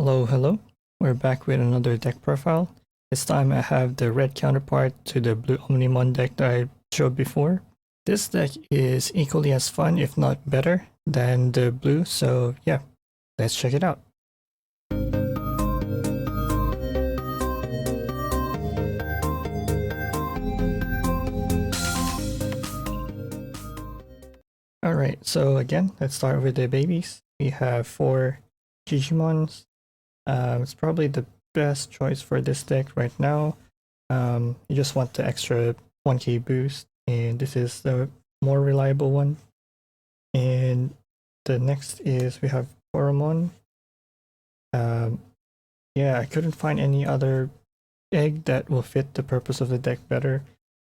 Hello. We're back with another deck profile. This time I have the red counterpart to the blue Omnimon deck that I showed before. This deck is equally as fun, if not better, than the blue, so yeah, let's check it out. Alright, so again, let's start with the babies. We have 4 Digimons. It's probably the best choice for this deck right now. You just want the extra 1k boost, and this is the more reliable one. And the next is we have Coromon. Yeah, I couldn't find any other egg that will fit the purpose of the deck better.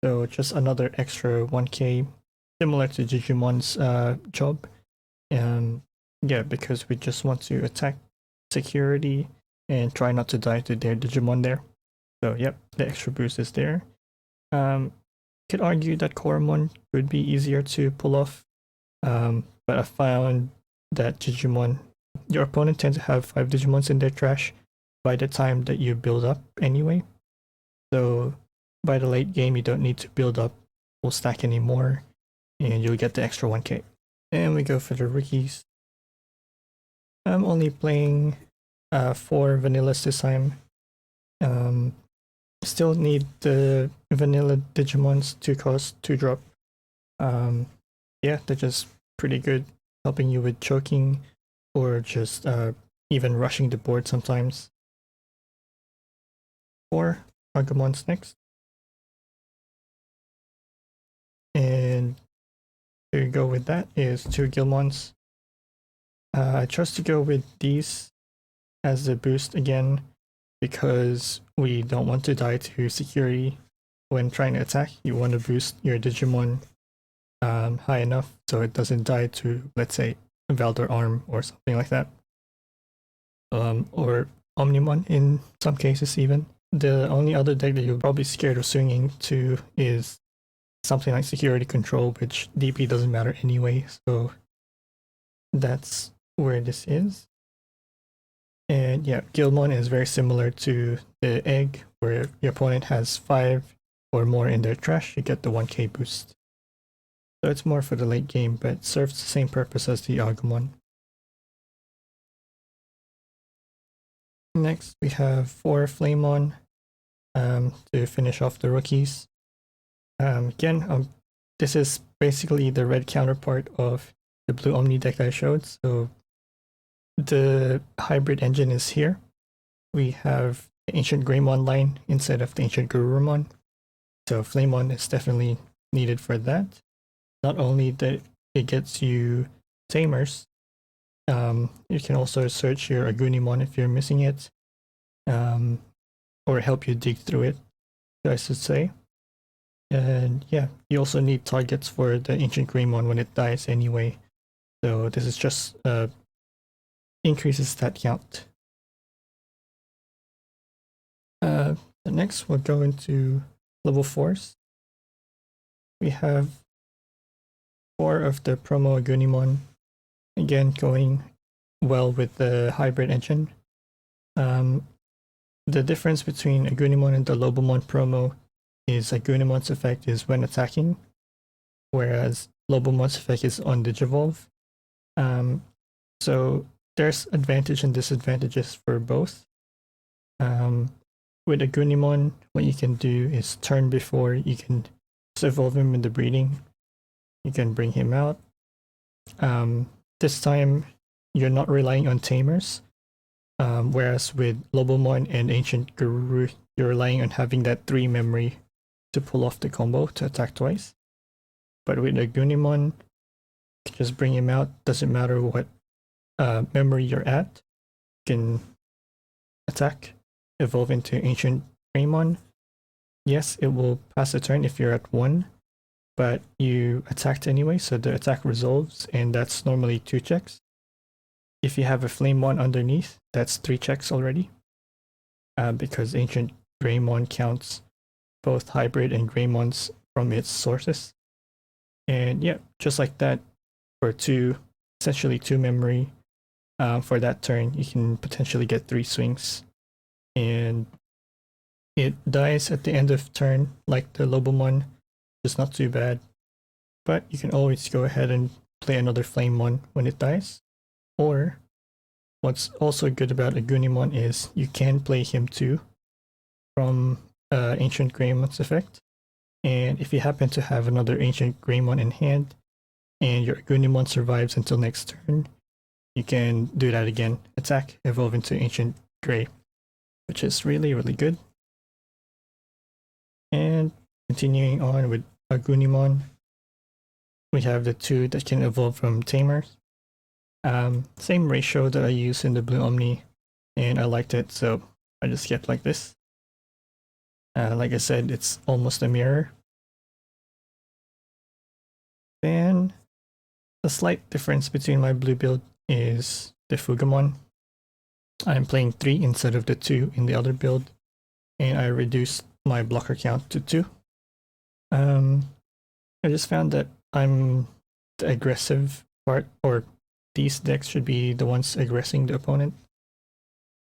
So just another extra 1k, similar to Digimon's job. Yeah, because we just want to attack security and try not to die to their Digimon there. So yep, the extra boost is there. Could argue that Coromon would be easier to pull off, but I found that Digimon, your opponent tends to have 5 Digimons in their trash by the time that you build up anyway. So by the late game, you don't need to build up full stack anymore, and you'll get the extra 1k. And we go for the rookies. I'm only playing 4 vanillas this time. Still need the vanilla Digimons to cost 2 drop. Yeah, they're just pretty good, helping you with choking or just even rushing the board sometimes. 4 Agumons next. And to go with that is 2 Gilmons. I chose to go with these as the boost again because we don't want to die to security when trying to attack. You want to boost your Digimon high enough so it doesn't die to, let's say, Valdor Arm or something like that. Or Omnimon in some cases even. The only other deck that you're probably scared of swinging to is something like Security Control, which DP doesn't matter anyway, so that's where this is. And yeah, Guildmon is very similar to the egg, where your opponent has 5 or more in their trash, you get the 1k boost. So it's more for the late game, but serves the same purpose as the Agumon. Next, we have 4 Flamon to finish off the rookies. Again, this is basically the red counterpart of the blue Omni deck I showed, so the hybrid engine is here. We have the AncientGreymon line instead of the AncientGurumon, so Flamon is definitely needed for that. Not only that it gets you tamers, you can also search your Agunimon if you're missing it, or help you dig through it, I should say. And yeah, you also need targets for the AncientGreymon when it dies anyway, so this is just increases stat count. Next we'll go into level 4s. We have 4 of the promo Agunimon, again going well with the hybrid engine. The difference between Agunimon and the Lobomon promo is Agunimon's effect is when attacking, whereas Lobomon's effect is on Digivolve. So there's advantage and disadvantages for both. With Agunimon, what you can do is turn before you can just evolve him in the breeding. You can bring him out. This time, you're not relying on tamers, whereas with Lobomon and Ancient Guru, you're relying on having that 3 memory to pull off the combo to attack twice. But with Agunimon, you can just bring him out, doesn't matter what memory you're at, you can attack, evolve into AncientGreymon. Yes, it will pass a turn if you're at 1, but you attacked anyway, so the attack resolves, and that's normally 2 checks. If you have a Flamemon underneath, that's 3 checks already, because AncientGreymon counts both hybrid and Greymons from its sources. And yeah, just like that, for 2, essentially 2 memory, for that turn, you can potentially get 3 swings. And it dies at the end of turn, like the Lobomon. It's not too bad. But you can always go ahead and play another Flamemon when it dies. Or, what's also good about Omnimon is you can play him too from AncientGreymon's effect. And if you happen to have another AncientGreymon in hand, and your Omnimon survives until next turn, you can do that again. Attack, evolve into Ancient Grey, which is really, really good. And continuing on with Omnimon, we have the 2 that can evolve from Tamers. Same ratio that I use in the Blue Omni, and I liked it, so I just kept like this. Like I said, it's almost a mirror. Then the slight difference between my blue build is the Fugamon. I'm playing 3 instead of the 2 in the other build, and I reduced my blocker count to 2. I just found that I'm the aggressive part, or these decks should be the ones aggressing the opponent.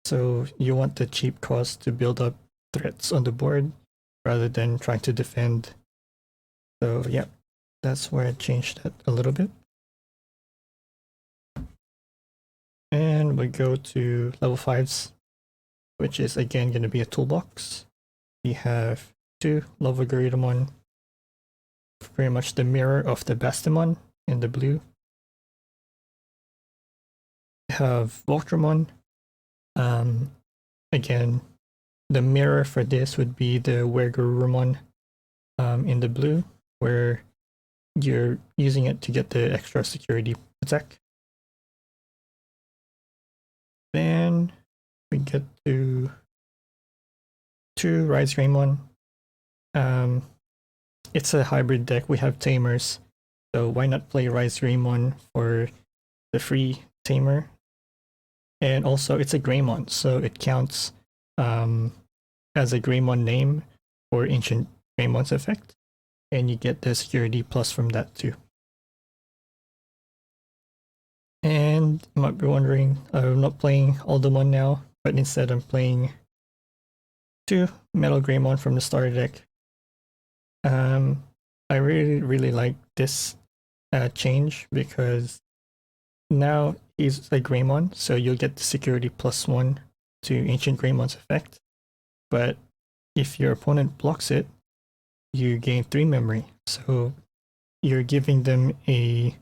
So you want the cheap cost to build up threats on the board rather than trying to defend. So yeah, that's where I changed that a little bit. And we go to level 5s, which is again going to be a toolbox. We have 2 Lovagoridamon, very much the mirror of the Bastimon in the blue. We have Voltramon. Again, the mirror for this would be the Wergurumon in the blue, where you're using it to get the extra security attack. Then we get to 2 AncientGreymon. It's a hybrid deck. We have Tamers, so why not play AncientGreymon for the free Tamer? And also, it's a Greymon, so it counts as a Greymon name for Ancient Greymon's effect, and you get the security plus from that too. And you might be wondering, I'm not playing Aldomon now, but instead I'm playing 2 Metal Greymon from the starter deck. I really like this change because now he's a Greymon, so you'll get the security +1 to Ancient Greymon's effect. But if your opponent blocks it, you gain 3 memory. So you're giving them a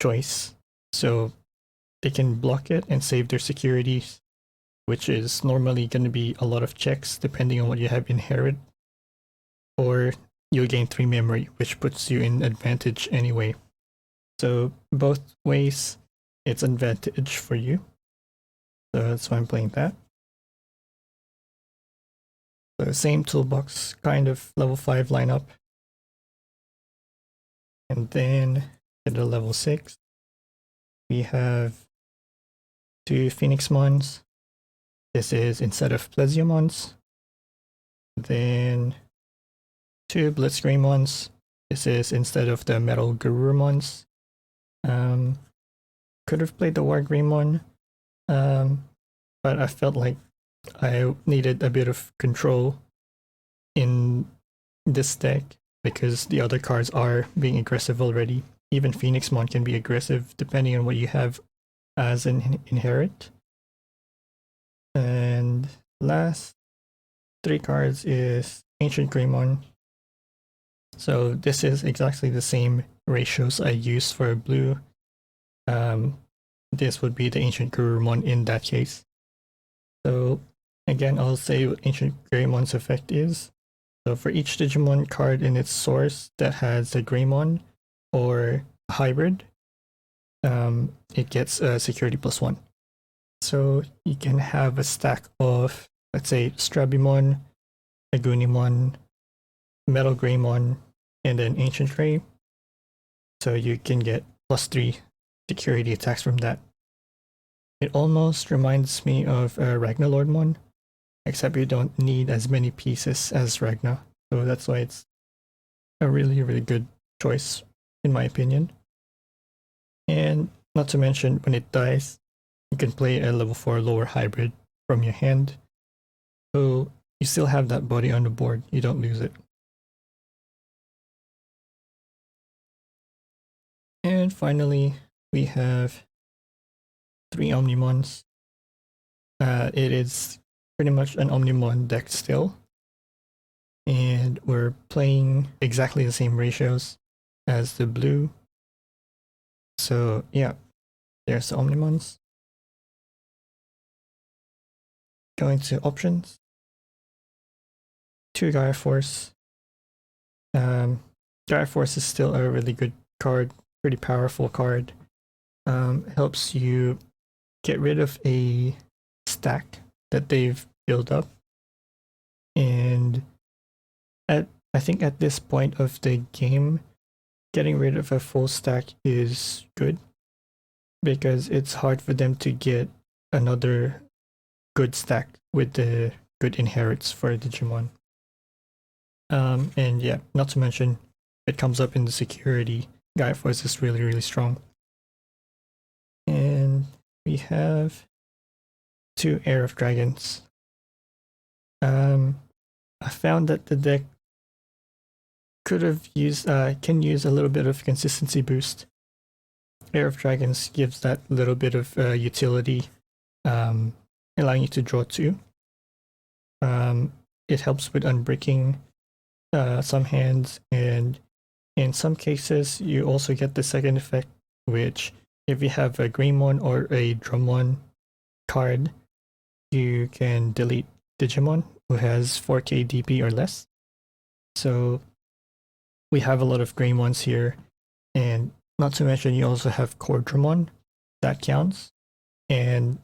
choice. So they can block it and save their securities, which is normally going to be a lot of checks depending on what you have inherit. Or you'll gain 3 memory, which puts you in advantage anyway. So both ways, it's advantage for you. So that's why I'm playing that. So same toolbox, kind of level 5 lineup. And then at the level 6, we have 2 Phoenixmons. This is instead of Plesiomons. Then 2 Blitzgreymons. This is instead of the Metal Garurumons. Could have played the Wargreymon, but I felt like I needed a bit of control in this deck because the other cards are being aggressive already. Even Phoenixmon can be aggressive depending on what you have as an inherit. And last 3 cards is AncientGreymon. So this is exactly the same ratios I use for blue. This would be the AncientGreymon in that case. So again, I'll say what AncientGreymon's effect is. So for each Digimon card in its source that has a Greymon or a hybrid, it gets a security +1. So you can have a stack of, let's say, Strabimon, Agunimon, Metal Greymon, and then Ancient Grey. So you can get +3 security attacks from that. It almost reminds me of Ragnalordmon, except you don't need as many pieces as Ragna. So that's why it's a really, really good choice, in my opinion. And not to mention, when it dies, you can play a level 4 lower hybrid from your hand. So you still have that body on the board, you don't lose it. And finally, we have 3 Omnimons. It is pretty much an Omnimon deck still. And we're playing exactly the same ratios as the blue. So yeah, there's the Omnimons. Going to options. 2 Gaia Force. Gaia Force is still a really good card, pretty powerful card. Helps you get rid of a stack that they've built up. And I think at this point of the game, getting rid of a full stack is good, because it's hard for them to get another good stack with the good inherits for Digimon. And yeah, not to mention, it comes up in the security. Gaia Force is really, really strong. And we have 2 Air of Dragons. I found that the deck could have used, can use a little bit of consistency boost. Air of Dragons gives that little bit of utility, allowing you to draw 2. It helps with unbricking some hands, and in some cases you also get the second effect, which if you have a Greymon or a Drummon card, you can delete Digimon who has 4k DP or less. So we have a lot of Greymons here, and not to mention you also have Core Drummon, that counts, and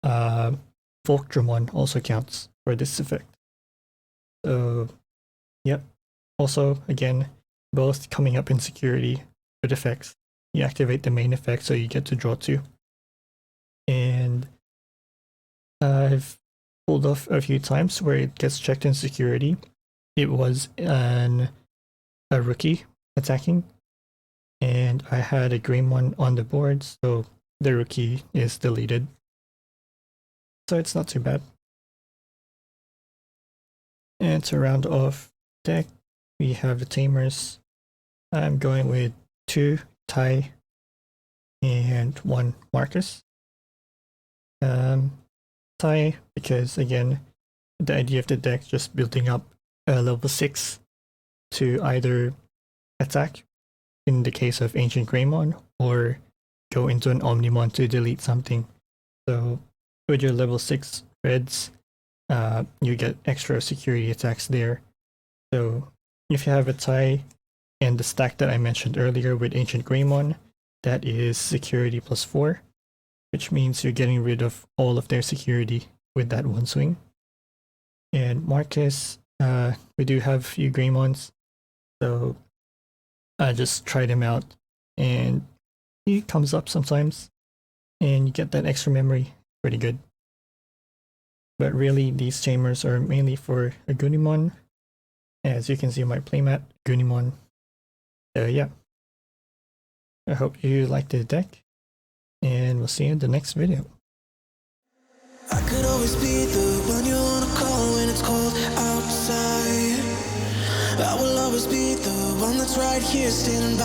Folk Drummon also counts for this effect. So yep, also again, both coming up in security with effects. You activate the main effect, so you get to draw 2. And I've pulled off a few times where it gets checked in security. It was a rookie attacking, and I had a Greymon on the board, so the rookie is deleted. So it's not too bad. And to round off deck, we have the Tamers. I'm going with 2 Tai and 1 Marcus. Tai, because again, the idea of the deck just building up level 6 to either attack in the case of AncientGreymon, or go into an Omnimon to delete something. So with your level 6 reds, you get extra security attacks there. So if you have a Tai and the stack that I mentioned earlier with AncientGreymon, that is security +4, which means you're getting rid of all of their security with that one swing. And Marcus, we do have a few Greymons, so I just tried him out, and he comes up sometimes, and you get that extra memory, pretty good. But really, these Tamers are mainly for a Gunimon. As you can see on my playmat, Gunimon. So yeah, I hope you liked the deck, and we'll see you in the next video. I could always be the one you wanna call when it's cold outside. I will always be the one that's right here standing by.